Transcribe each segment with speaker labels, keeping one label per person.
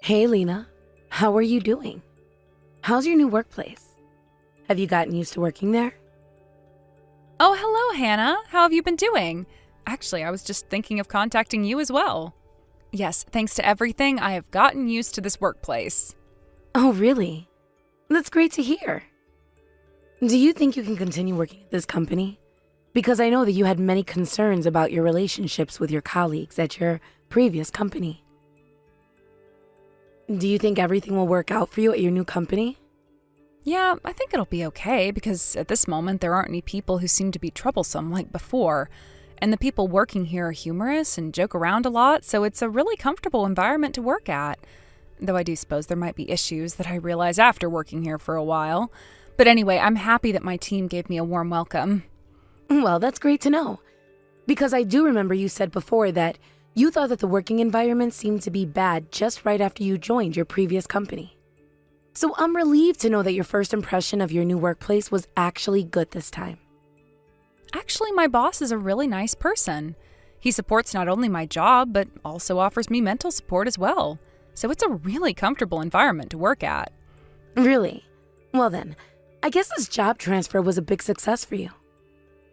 Speaker 1: Hey, Lena. How are you doing? How's your new workplace? Have you gotten used to working there?
Speaker 2: Oh, hello, Hannah. How have you been doing? Actually, I was just thinking of contacting you as well. Yes, thanks to everything, I have gotten used to this workplace.
Speaker 1: Oh, really? That's great to hear. Do you think you can continue working at this company? Because I know that you had many concerns about your relationships with your colleagues at your previous company. Do you think everything will work out for you at your new company?
Speaker 2: Yeah, I think it'll be okay because at this moment there aren't any people who seem to be troublesome like before. And the people working here are humorous and joke around a lot, so it's a really comfortable environment to work at. Though I do suppose there might be issues that I realize after working here for a while. But anyway, I'm happy that my team gave me a warm welcome.
Speaker 1: Well, that's great to know. Because I do remember you said before that you thought that the working environment seemed to be bad just right after you joined your previous company. So I'm relieved to know that your first impression of your new workplace was actually good this time.
Speaker 2: Actually, my boss is a really nice person. He supports not only my job, but also offers me mental support as well. So it's a really comfortable environment to work at.
Speaker 1: Really? Well then, I guess this job transfer was a big success for you.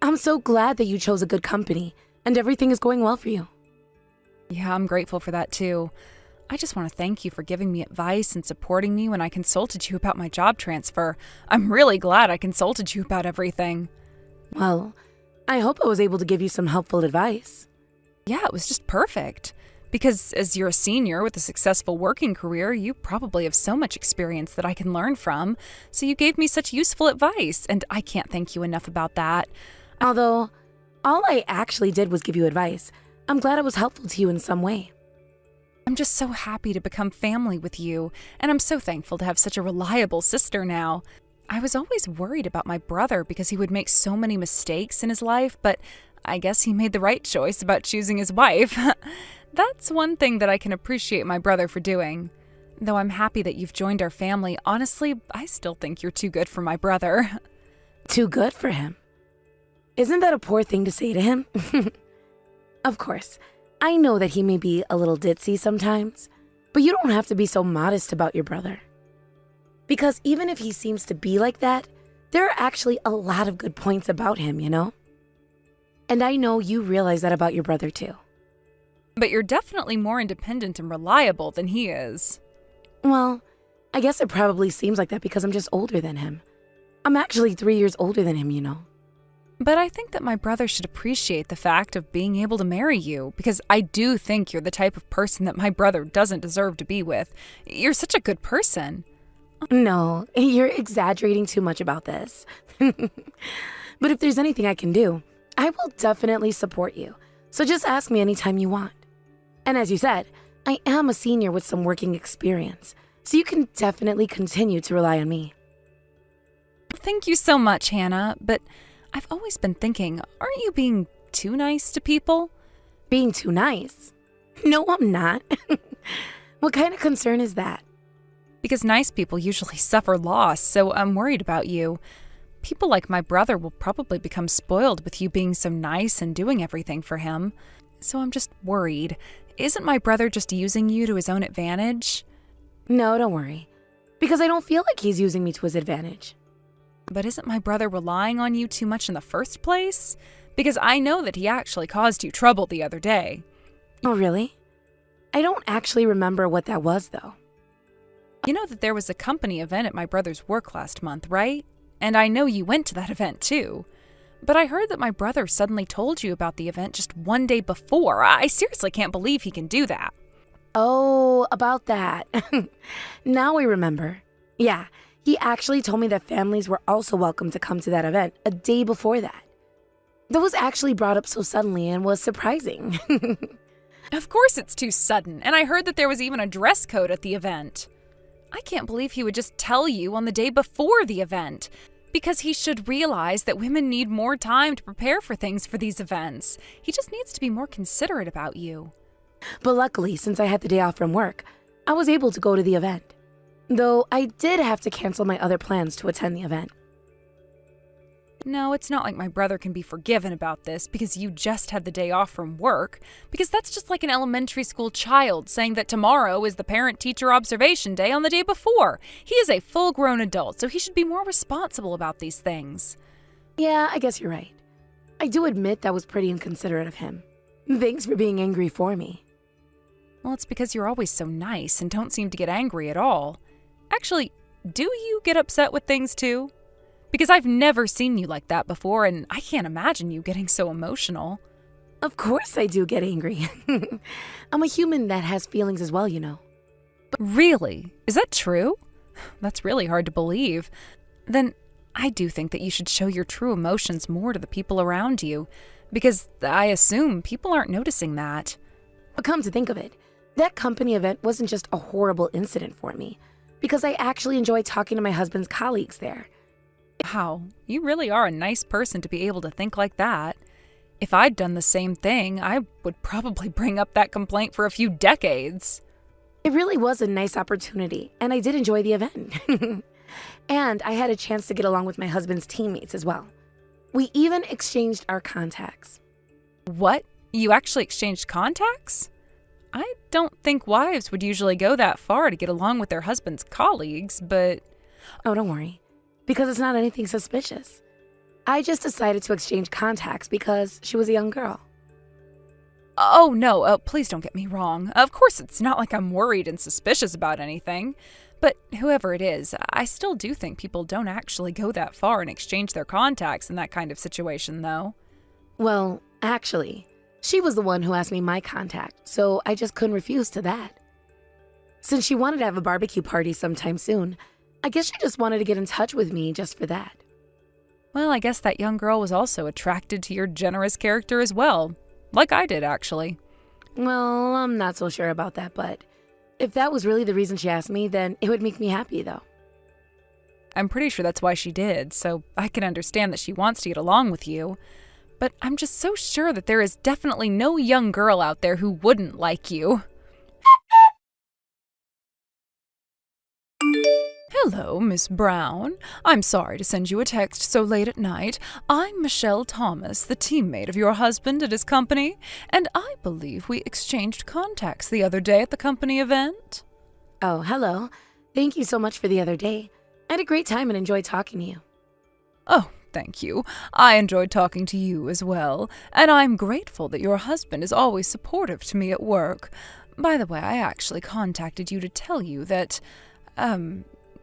Speaker 1: I'm so glad that you chose a good company and everything is going well for you.
Speaker 2: Yeah, I'm grateful for that too. I just want to thank you for giving me advice and supporting me when I consulted you about my job transfer. I'm really glad I consulted you about everything.
Speaker 1: Well, I hope I was able to give you some helpful advice.
Speaker 2: Yeah, it was just perfect. Because as you're a senior with a successful working career, you probably have so much experience that I can learn from. So you gave me such useful advice, and I can't thank you enough about that.
Speaker 1: Although, all I actually did was give you advice. I'm glad I was helpful to you in some way.
Speaker 2: I'm just so happy to become family with you, and I'm so thankful to have such a reliable sister now. I was always worried about my brother because he would make so many mistakes in his life, but I guess he made the right choice about choosing his wife. That's one thing that I can appreciate my brother for doing. Though I'm happy that you've joined our family, honestly, I still think you're too good for my brother.
Speaker 1: Too good for him? Isn't that a poor thing to say to him? Of course, I know that he may be a little ditzy sometimes, but you don't have to be so modest about your brother. Because even if he seems to be like that, there are actually a lot of good points about him, you know? And I know you realize that about your brother too.
Speaker 2: But you're definitely more independent and reliable than he is.
Speaker 1: Well, I guess it probably seems like that because I'm just older than him. I'm actually 3 years older than him, you know?
Speaker 2: But I think that my brother should appreciate the fact of being able to marry you, because I do think you're the type of person that my brother doesn't deserve to be with. You're such a good person.
Speaker 1: No, you're exaggerating too much about this. But if there's anything I can do, I will definitely support you. So just ask me anytime you want. And as you said, I am a senior with some working experience, so you can definitely continue to rely on me.
Speaker 2: Thank you so much, Hannah, but I've always been thinking, aren't you being too nice to people?
Speaker 1: Being too nice? No, I'm not. What kind of concern is that?
Speaker 2: Because nice people usually suffer loss, so I'm worried about you. People like my brother will probably become spoiled with you being so nice and doing everything for him. So I'm just worried. Isn't my brother just using you to his own advantage?
Speaker 1: No, don't worry. Because I don't feel like he's using me to his advantage.
Speaker 2: But isn't my brother relying on you too much in the first place? Because I know that he actually caused you trouble the other day.
Speaker 1: Oh, really? I don't actually remember what that was, though.
Speaker 2: You know that there was a company event at my brother's work last month, right? And I know you went to that event too. But I heard that my brother suddenly told you about the event just one day before. I seriously can't believe he can do that.
Speaker 1: Oh, about that. Now I remember. Yeah, he actually told me that families were also welcome to come to that event a day before that. That was actually brought up so suddenly and was surprising.
Speaker 2: Of course it's too sudden, and I heard that there was even a dress code at the event. I can't believe he would just tell you on the day before the event, because he should realize that women need more time to prepare for things for these events. He just needs to be more considerate about you.
Speaker 1: But luckily, since I had the day off from work, I was able to go to the event. Though I did have to cancel my other plans to attend the event.
Speaker 2: No, it's not like my brother can be forgiven about this because you just had the day off from work, because that's just like an elementary school child saying that tomorrow is the parent-teacher observation day on the day before. He is a full-grown adult, so he should be more responsible about these things.
Speaker 1: Yeah, I guess you're right. I do admit that was pretty inconsiderate of him. Thanks for being angry for me.
Speaker 2: Well, it's because you're always so nice and don't seem to get angry at all. Actually, do you get upset with things too? Because I've never seen you like that before, and I can't imagine you getting so emotional.
Speaker 1: Of course I do get angry. I'm a human that has feelings as well, you know.
Speaker 2: Really? Is that true? That's really hard to believe. Then I do think that you should show your true emotions more to the people around you, because I assume people aren't noticing that.
Speaker 1: But come to think of it, that company event wasn't just a horrible incident for me, because I actually enjoyed talking to my husband's colleagues there.
Speaker 2: Wow, you really are a nice person to be able to think like that. If I'd done the same thing, I would probably bring up that complaint for a few decades.
Speaker 1: It really was a nice opportunity, and I did enjoy the event. And I had a chance to get along with my husband's teammates as well. We even exchanged our contacts.
Speaker 2: What? You actually exchanged contacts? I don't think wives would usually go that far to get along with their husband's colleagues, but...
Speaker 1: Oh, don't worry, because it's not anything suspicious. I just decided to exchange contacts because she was a young girl.
Speaker 2: Oh, no, please don't get me wrong. Of course, it's not like I'm worried and suspicious about anything. But whoever it is, I still do think people don't actually go that far and exchange their contacts in that kind of situation, though.
Speaker 1: Well, actually, she was the one who asked me my contact, so I just couldn't refuse to that. Since she wanted to have a barbecue party sometime soon, I guess she just wanted to get in touch with me just for that.
Speaker 2: Well, I guess that young girl was also attracted to your generous character as well. Like I did, actually.
Speaker 1: Well, I'm not so sure about that, but if that was really the reason she asked me, then it would make me happy, though.
Speaker 2: I'm pretty sure that's why she did, so I can understand that she wants to get along with you. But I'm just so sure that there is definitely no young girl out there who wouldn't like you. Hello, Miss Brown. I'm sorry to send you a text so late at night. I'm Michelle Thomas, the teammate of your husband at his company, and I believe we exchanged contacts the other day at the company event.
Speaker 1: Oh, hello. Thank you so much for the other day. I had a great time and enjoyed talking to you.
Speaker 2: Oh, thank you. I enjoyed talking to you as well, and I'm grateful that your husband is always supportive to me at work. By the way, I actually contacted you to tell you that,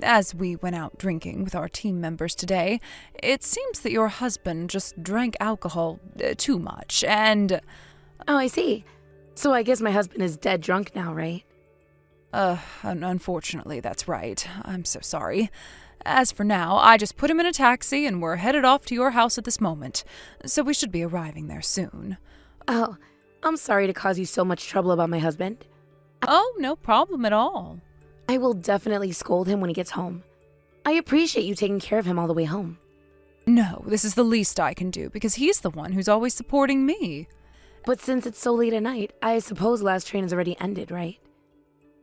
Speaker 2: as we went out drinking with our team members today, it seems that your husband just drank alcohol too much, and...
Speaker 1: Oh, I see. So I guess my husband is dead drunk now, right?
Speaker 2: Unfortunately, that's right. I'm so sorry. As for now, I just put him in a taxi and we're headed off to your house at this moment, so we should be arriving there soon.
Speaker 1: Oh, I'm sorry to cause you so much trouble about my husband.
Speaker 2: Oh, no problem at all.
Speaker 1: I will definitely scold him when he gets home. I appreciate you taking care of him all the way home.
Speaker 2: No, this is the least I can do because he's the one who's always supporting me.
Speaker 1: But since it's so late at night, I suppose last train has already ended, right?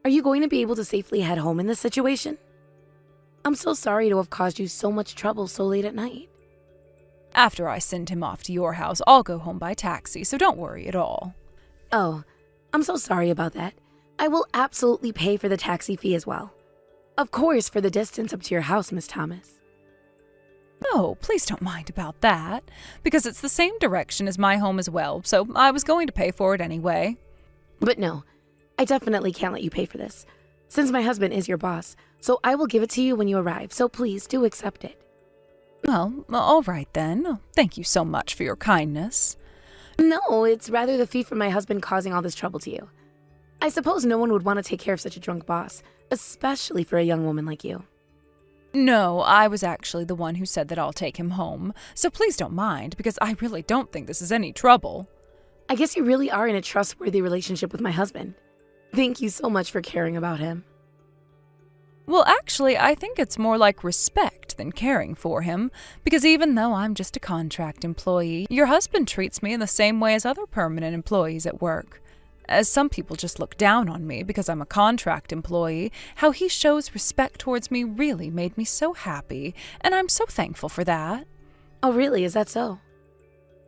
Speaker 1: Are you going to be able to safely head home in this situation? I'm so sorry to have caused you so much trouble so late at night.
Speaker 2: After I send him off to your house, I'll go home by taxi, so don't worry at all.
Speaker 1: Oh, I'm so sorry about that. I will absolutely pay for the taxi fee as well. Of course, for the distance up to your house, Miss Thomas.
Speaker 2: No, please don't mind about that, because it's the same direction as my home as well, so I was going to pay for it anyway.
Speaker 1: But no, I definitely can't let you pay for this, since my husband is your boss, so I will give it to you when you arrive, so please do accept it.
Speaker 2: Well, all right then. Thank you so much for your kindness.
Speaker 1: No, it's rather the fee for my husband causing all this trouble to you. I suppose no one would want to take care of such a drunk boss, especially for a young woman like you.
Speaker 2: No, I was actually the one who said that I'll take him home, so please don't mind, because I really don't think this is any trouble.
Speaker 1: I guess you really are in a trustworthy relationship with my husband. Thank you so much for caring about him.
Speaker 2: Well, actually, I think it's more like respect than caring for him, because even though I'm just a contract employee, your husband treats me in the same way as other permanent employees at work. As some people just look down on me because I'm a contract employee, how he shows respect towards me really made me so happy, and I'm so thankful for that.
Speaker 1: Oh, really? Is that so?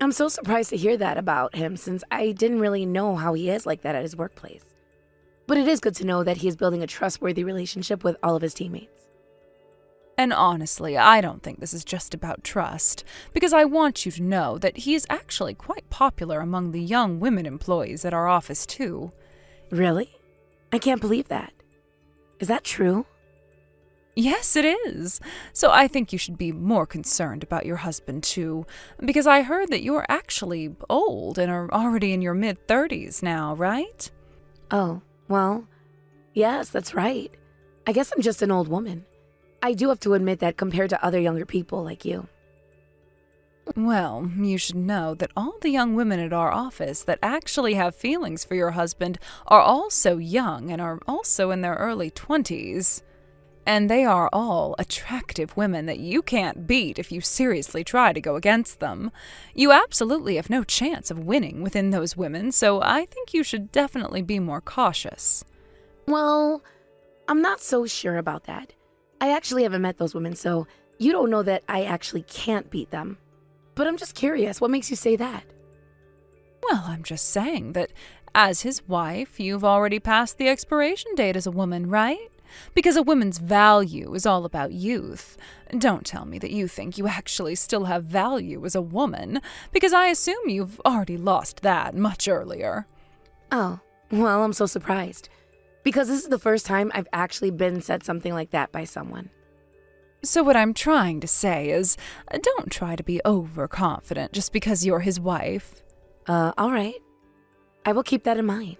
Speaker 1: I'm so surprised to hear that about him since I didn't really know how he is like that at his workplace. But it is good to know that he is building a trustworthy relationship with all of his teammates.
Speaker 2: And honestly, I don't think this is just about trust, because I want you to know that he is actually quite popular among the young women employees at our office, too.
Speaker 1: Really? I can't believe that. Is that true?
Speaker 2: Yes, it is. So I think you should be more concerned about your husband, too, because I heard that you're actually old and are already in your mid-30s now, right?
Speaker 1: Oh, well, yes, that's right. I guess I'm just an old woman. I do have to admit that compared to other younger people like you.
Speaker 2: Well, you should know that all the young women at our office that actually have feelings for your husband are also young and are also in their early 20s. And they are all attractive women that you can't beat if you seriously try to go against them. You absolutely have no chance of winning within those women, so I think you should definitely be more cautious.
Speaker 1: Well, I'm not so sure about that. I actually haven't met those women, so you don't know that I actually can't beat them. But I'm just curious, what makes you say that?
Speaker 2: Well, I'm just saying that as his wife, you've already passed the expiration date as a woman, right? Because a woman's value is all about youth. Don't tell me that you think you actually still have value as a woman, because I assume you've already lost that much earlier.
Speaker 1: Oh, well, I'm so surprised. Because this is the first time I've actually been said something like that by someone.
Speaker 2: So what I'm trying to say is, don't try to be overconfident just because you're his wife.
Speaker 1: All right. I will keep that in mind.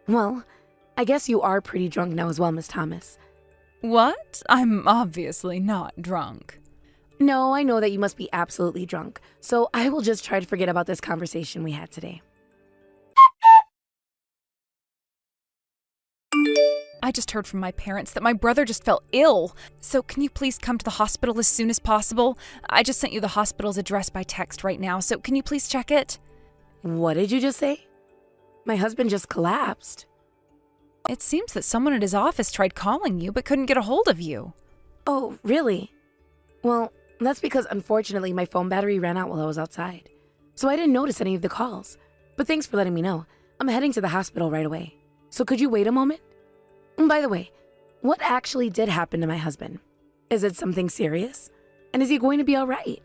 Speaker 1: Well, I guess you are pretty drunk now as well, Miss Thomas.
Speaker 2: What? I'm obviously not drunk.
Speaker 1: No, I know that you must be absolutely drunk, so I will just try to forget about this conversation we had today.
Speaker 2: I just heard from my parents that my brother just fell ill. So can you please come to the hospital as soon as possible? I just sent you the hospital's address by text right now, so can you please check it?
Speaker 1: What did you just say? My husband just collapsed.
Speaker 2: It seems that someone at his office tried calling you but couldn't get a hold of you.
Speaker 1: Oh, really? Well, that's because unfortunately my phone battery ran out while I was outside. So I didn't notice any of the calls. But thanks for letting me know. I'm heading to the hospital right away. So could you wait a moment? And by the way, what actually did happen to my husband? Is it something serious? And is he going to be all right?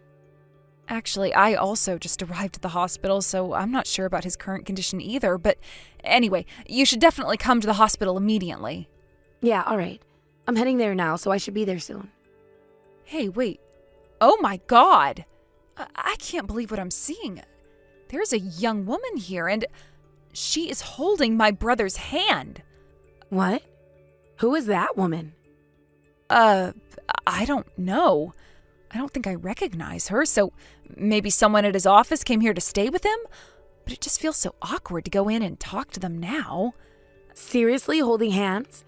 Speaker 2: Actually, I also just arrived at the hospital, so I'm not sure about his current condition either. But anyway, you should definitely come to the hospital immediately.
Speaker 1: Yeah, all right. I'm heading there now, so I should be there soon.
Speaker 2: Hey, wait. Oh my God! I can't believe what I'm seeing. There's a young woman here, and she is holding my brother's hand.
Speaker 1: What? Who is that woman?
Speaker 2: I don't know. I don't think I recognize her, so maybe someone at his office came here to stay with him? But it just feels so awkward to go in and talk to them now.
Speaker 1: Seriously, holding hands?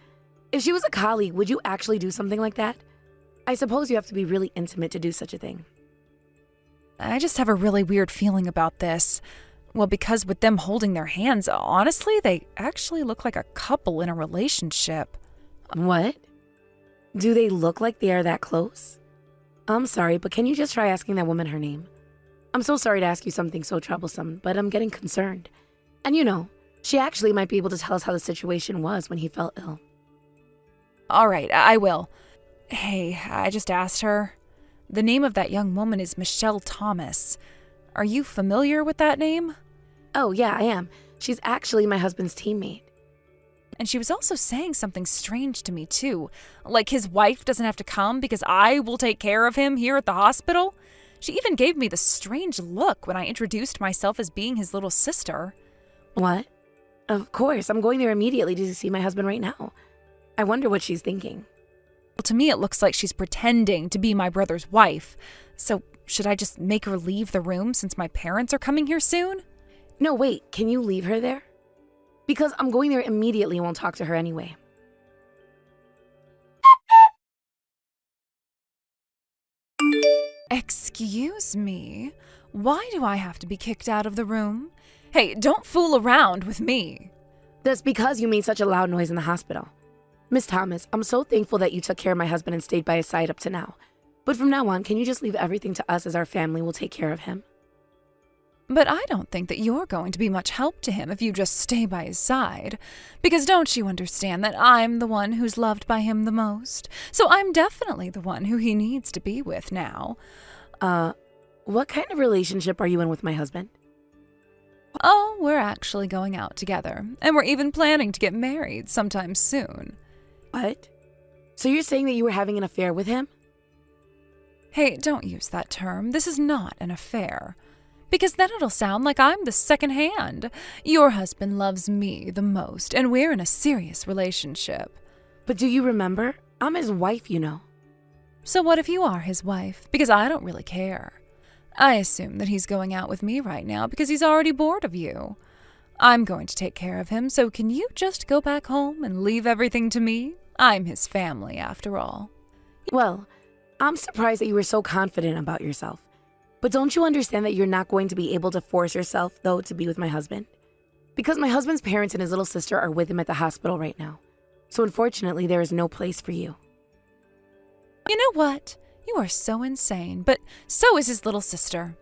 Speaker 1: If she was a colleague, would you actually do something like that? I suppose you have to be really intimate to do such a thing.
Speaker 2: I just have a really weird feeling about this. Well, because with them holding their hands, honestly, they actually look like a couple in a relationship.
Speaker 1: What? Do they look like they are that close? I'm sorry, but can you just try asking that woman her name? I'm so sorry to ask you something so troublesome, but I'm getting concerned. And you know, she actually might be able to tell us how the situation was when he fell ill.
Speaker 2: All right, I will. Hey, I just asked her. The name of that young woman is Michelle Thomas. Are you familiar with that name?
Speaker 1: Oh, yeah, I am. She's actually my husband's teammate.
Speaker 2: And she was also saying something strange to me, too. Like his wife doesn't have to come because I will take care of him here at the hospital. She even gave me the strange look when I introduced myself as being his little sister.
Speaker 1: What? Of course, I'm going there immediately to see my husband right now. I wonder what she's thinking.
Speaker 2: Well, to me, it looks like she's pretending to be my brother's wife. So should I just make her leave the room since my parents are coming here soon?
Speaker 1: No, wait, can you leave her there? Because I'm going there immediately and won't talk to her anyway.
Speaker 2: Excuse me? Why do I have to be kicked out of the room? Hey, don't fool around with me.
Speaker 1: That's because you made such a loud noise in the hospital. Miss Thomas, I'm so thankful that you took care of my husband and stayed by his side up to now. But from now on, can you just leave everything to us as our family will take care of him?
Speaker 2: But I don't think that you're going to be much help to him if you just stay by his side. Because don't you understand that I'm the one who's loved by him the most? So I'm definitely the one who he needs to be with now.
Speaker 1: What kind of relationship are you in with my husband?
Speaker 2: Oh, we're actually going out together. And we're even planning to get married sometime soon.
Speaker 1: What? So you're saying that you were having an affair with him?
Speaker 2: Hey, don't use that term. This is not an affair. Because then it'll sound like I'm the second hand. Your husband loves me the most, and we're in a serious relationship.
Speaker 1: But do you remember? I'm his wife, you know.
Speaker 2: So what if you are his wife? Because I don't really care. I assume that he's going out with me right now because he's already bored of you. I'm going to take care of him, so can you just go back home and leave everything to me? I'm his family, after all.
Speaker 1: Well, I'm surprised that you were so confident about yourself. But don't you understand that you're not going to be able to force yourself, though, to be with my husband? Because my husband's parents and his little sister are with him at the hospital right now. So unfortunately, there is no place for you.
Speaker 2: You know what? You are so insane, but so is his little sister.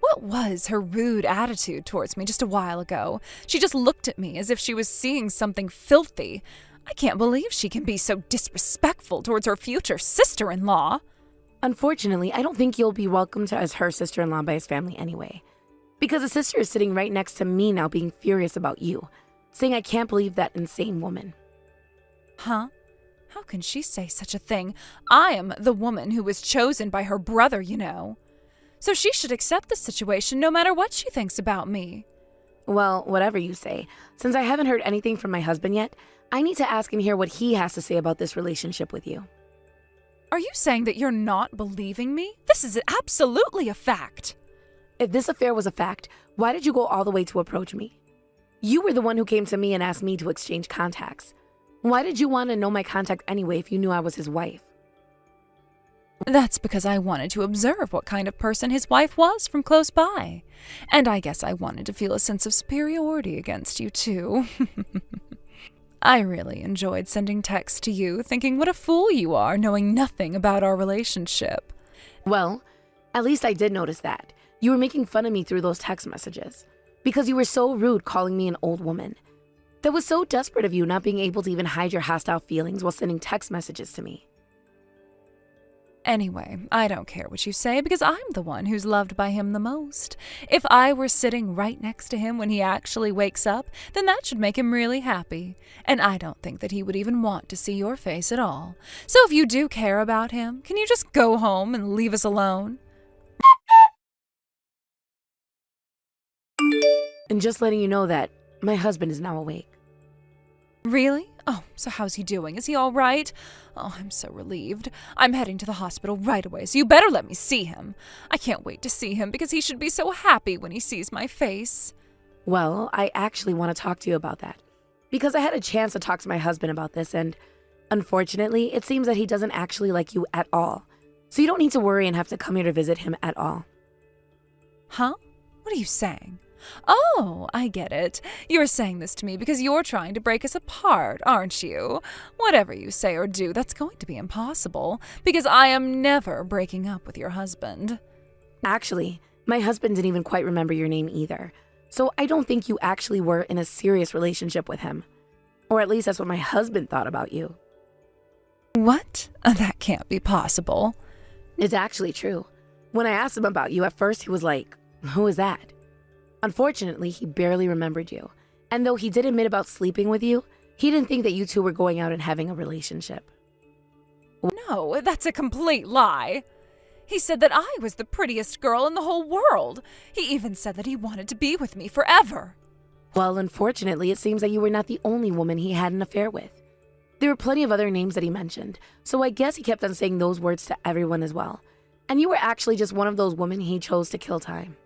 Speaker 2: What was her rude attitude towards me just a while ago? She just looked at me as if she was seeing something filthy. I can't believe she can be so disrespectful towards her future sister-in-law.
Speaker 1: Unfortunately, I don't think you'll be welcomed as her sister-in-law by his family anyway. Because the sister is sitting right next to me now being furious about you, saying I can't believe that insane woman.
Speaker 2: Huh? How can she say such a thing? I am the woman who was chosen by her brother, you know. So she should accept the situation no matter what she thinks about me.
Speaker 1: Well, whatever you say. Since I haven't heard anything from my husband yet, I need to ask and hear what he has to say about this relationship with you.
Speaker 2: Are you saying that you're not believing me? This is absolutely a fact.
Speaker 1: If this affair was a fact, why did you go all the way to approach me? You were the one who came to me and asked me to exchange contacts. Why did you want to know my contact anyway if you knew I was his wife?
Speaker 2: That's because I wanted to observe what kind of person his wife was from close by. And I guess I wanted to feel a sense of superiority against you, too. I really enjoyed sending texts to you, thinking what a fool you are, knowing nothing about our relationship.
Speaker 1: Well, at least I did notice that. You were making fun of me through those text messages. Because you were so rude calling me an old woman. That was so desperate of you not being able to even hide your hostile feelings while sending text messages to me.
Speaker 2: Anyway, I don't care what you say because I'm the one who's loved by him the most. If I were sitting right next to him when he actually wakes up, then that should make him really happy. And I don't think that he would even want to see your face at all. So if you do care about him, can you just go home and leave us alone?
Speaker 1: And just letting you know that my husband is now awake.
Speaker 2: Really? Oh, so how's he doing? Is he all right? Oh, I'm so relieved. I'm heading to the hospital right away, so you better let me see him. I can't wait to see him because he should be so happy when he sees my face.
Speaker 1: Well, I actually want to talk to you about that. Because I had a chance to talk to my husband about this, and unfortunately, it seems that he doesn't actually like you at all. So you don't need to worry and have to come here to visit him at all.
Speaker 2: Huh? What are you saying? Oh, I get it. You're saying this to me because you're trying to break us apart, aren't you? Whatever you say or do, that's going to be impossible, because I am never breaking up with your husband.
Speaker 1: Actually, my husband didn't even quite remember your name either, so I don't think you actually were in a serious relationship with him. Or at least that's what my husband thought about you.
Speaker 2: What? That can't be possible.
Speaker 1: It's actually true. When I asked him about you, at first he was like, "Who is that?" Unfortunately, he barely remembered you. And though he did admit about sleeping with you, he didn't think that you two were going out and having a relationship.
Speaker 2: No, that's a complete lie. He said that I was the prettiest girl in the whole world. He even said that he wanted to be with me forever.
Speaker 1: Well, unfortunately, it seems that you were not the only woman he had an affair with. There were plenty of other names that he mentioned, so I guess he kept on saying those words to everyone as well. And you were actually just one of those women he chose to kill time.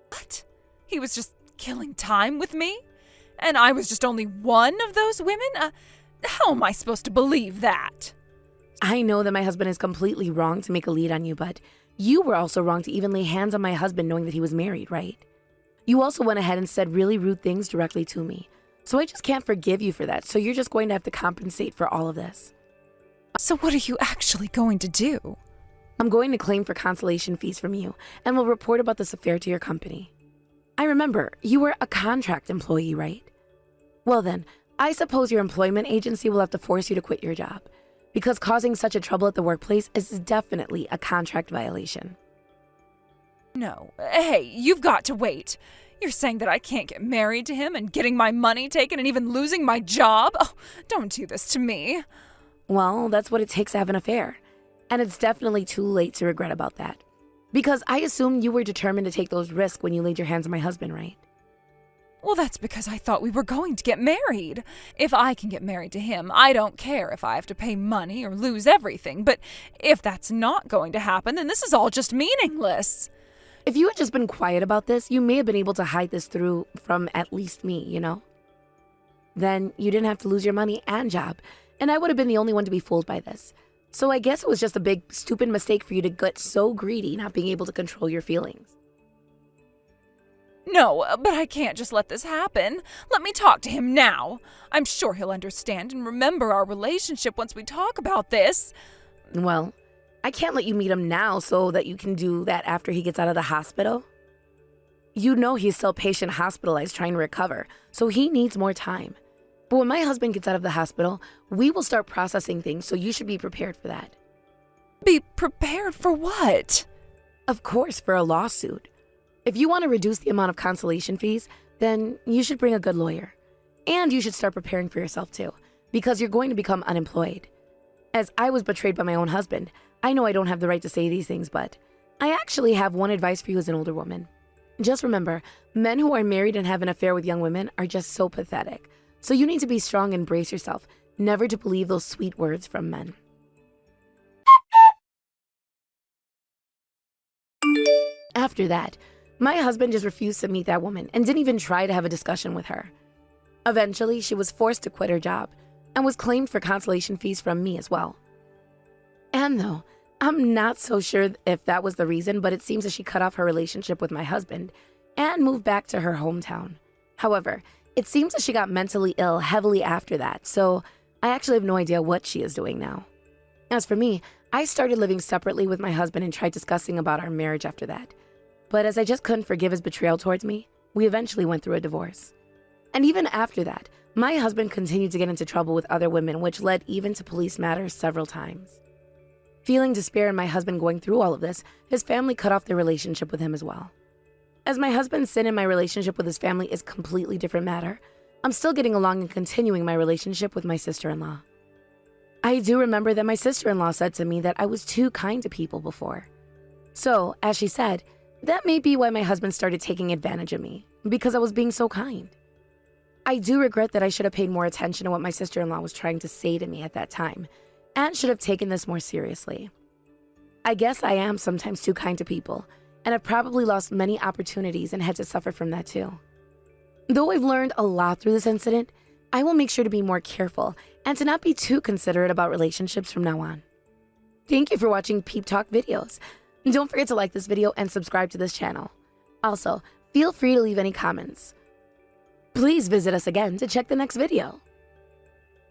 Speaker 2: What? He was just killing time with me? And I was just only one of those women? How am I supposed to believe that?
Speaker 1: I know that my husband is completely wrong to make a lead on you, but you were also wrong to even lay hands on my husband knowing that he was married, right? You also went ahead and said really rude things directly to me. So I just can't forgive you for that, so you're just going to have to compensate for all of this.
Speaker 2: So what are you actually going to do?
Speaker 1: I'm going to claim for consolation fees from you and will report about this affair to your company. I remember, you were a contract employee, right? Well then, I suppose your employment agency will have to force you to quit your job, because causing such a trouble at the workplace is definitely a contract violation.
Speaker 2: No. Hey, you've got to wait. You're saying that I can't get married to him and getting my money taken and even losing my job? Oh, don't do this to me.
Speaker 1: Well, that's what it takes to have an affair. And it's definitely too late to regret about that. Because I assume you were determined to take those risks when you laid your hands on my husband, right?
Speaker 2: Well, that's because I thought we were going to get married. If I can get married to him, I don't care if I have to pay money or lose everything. But if that's not going to happen, then this is all just meaningless.
Speaker 1: If you had just been quiet about this, you may have been able to hide this from at least me, you know? Then you didn't have to lose your money and job, and I would have been the only one to be fooled by this. So I guess it was just a big, stupid mistake for you to get so greedy not being able to control your feelings.
Speaker 2: No, but I can't just let this happen. Let me talk to him now. I'm sure he'll understand and remember our relationship once we talk about this.
Speaker 1: Well, I can't let you meet him now so that you can do that after he gets out of the hospital. You know he's still patient hospitalized trying to recover, so he needs more time. But when my husband gets out of the hospital, we will start processing things, so you should be prepared for that.
Speaker 2: Be prepared for what?
Speaker 1: Of course, for a lawsuit. If you want to reduce the amount of consolation fees, then you should bring a good lawyer. And you should start preparing for yourself too, because you're going to become unemployed. As I was betrayed by my own husband, I know I don't have the right to say these things, but I actually have one advice for you as an older woman. Just remember, men who are married and have an affair with young women are just so pathetic. So you need to be strong and brace yourself, never to believe those sweet words from men. After that, my husband just refused to meet that woman and didn't even try to have a discussion with her. Eventually, she was forced to quit her job and was claimed for consolation fees from me as well. And though I'm not so sure if that was the reason, but it seems that she cut off her relationship with my husband and moved back to her hometown. However, it seems that she got mentally ill heavily after that, so I actually have no idea what she is doing now. As for me, I started living separately with my husband and tried discussing about our marriage after that. But as I just couldn't forgive his betrayal towards me, we eventually went through a divorce. And even after that, my husband continued to get into trouble with other women, which led even to police matters several times. Feeling despair in my husband going through all of this, his family cut off their relationship with him as well. As my husband's sin in my relationship with his family is a completely different matter, I'm still getting along and continuing my relationship with my sister-in-law. I do remember that my sister-in-law said to me that I was too kind to people before. So, as she said, that may be why my husband started taking advantage of me, because I was being so kind. I do regret that I should have paid more attention to what my sister-in-law was trying to say to me at that time, and should have taken this more seriously. I guess I am sometimes too kind to people, and I've probably lost many opportunities and had to suffer from that too. Though I've learned a lot through this incident, I will make sure to be more careful and to not be too considerate about relationships from now on. Thank you for watching Peep Talk videos. Don't forget to like this video and subscribe to this channel. Also, feel free to leave any comments. Please visit us again to check the next video.